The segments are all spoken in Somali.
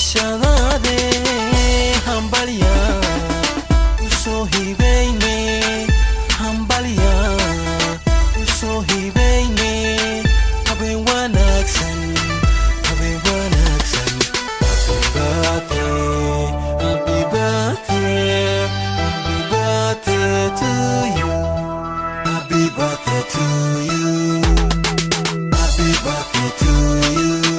dhalashadaade hambalya usoo hibayne hambalya usoo hibayne habeen wanaagsan habeen wanaagsan happy birthday happy birthday to you happy birthday to you happy birthday to you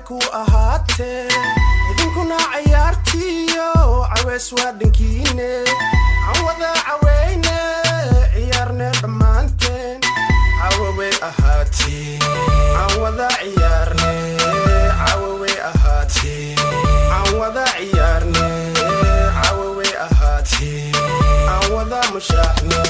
ku ahaatee idinkuna ciyaartiyo caweys wadankiine aan wada caweyne ciyaarne dhammaanteen cawawey ahaatee aan wada ciyaarne cawawey ahaatee aan wada ciyaarne cawawey ahaatee aan wada mushaaxne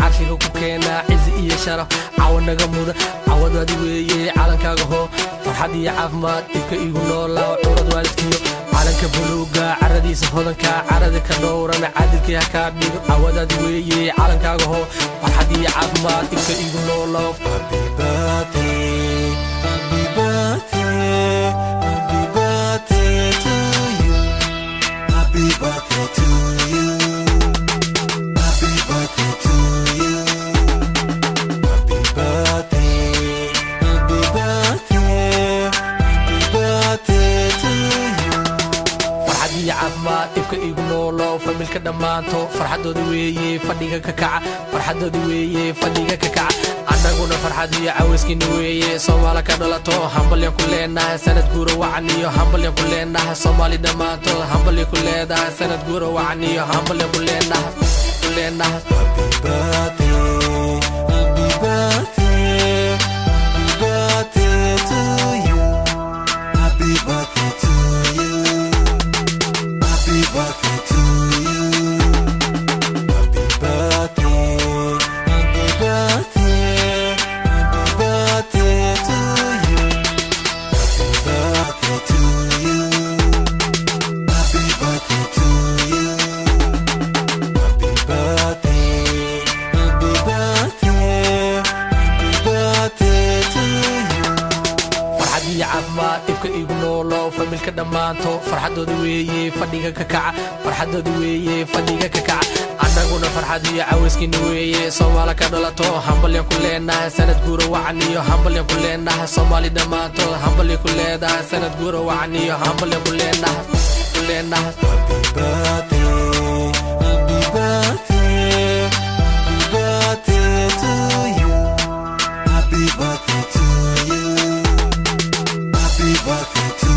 عاشق كوكينا عز إيه شرف عاونا جمودة عوض دي ويا علن كاجهو فرحدي عفمات تبكي يقولوا لا عرض والدكيو علن كبلوجا عردي سهودن كعرض كدورنا عدل كيا كابي عوض دي ويا علن كاجهو فرحدي عفمات تبكي يقولوا لا happy birthday happy birthday happy birthday to you happy birthday to you happy birthday to you happy birthday happy birthday happy birthday to you فرحدي عفمات تبكي يقولوا لا فملك دمانتو فرحدودي ويي فديغا ككع فرحدودي ويي فديغا ككع anaguna farxadiyo caweyskina weeye Soomaali ka dhalato hambalyo ku leenahay sanad guuro wacniyo hambalyo ku leenahay Soomaali dhamaanto hambalyo ku leedahay sanad guuro wacniyo hambalyo ku leenahay happy birthday happy birthday happy birthday to you happy birthday to you happy birthday to you happy birthday happy birthday تبكي يقولوا لا فملك دمانتو فرحدودي ويي فديغا ككع فرحدودي ويي فديغا ككع anaguna farxadiyo caweyskina weeye Soomaali ka dhalato hambalyo ku leenahay sanad guuro wacniyo hambalyo ku leenahay Soomaali dhamaanto hambalyo ku leedahay sanad guuro wacniyo hambalyo ku leenahay happy birthday happy birthday happy birthday to you happy birthday to you happy birthday to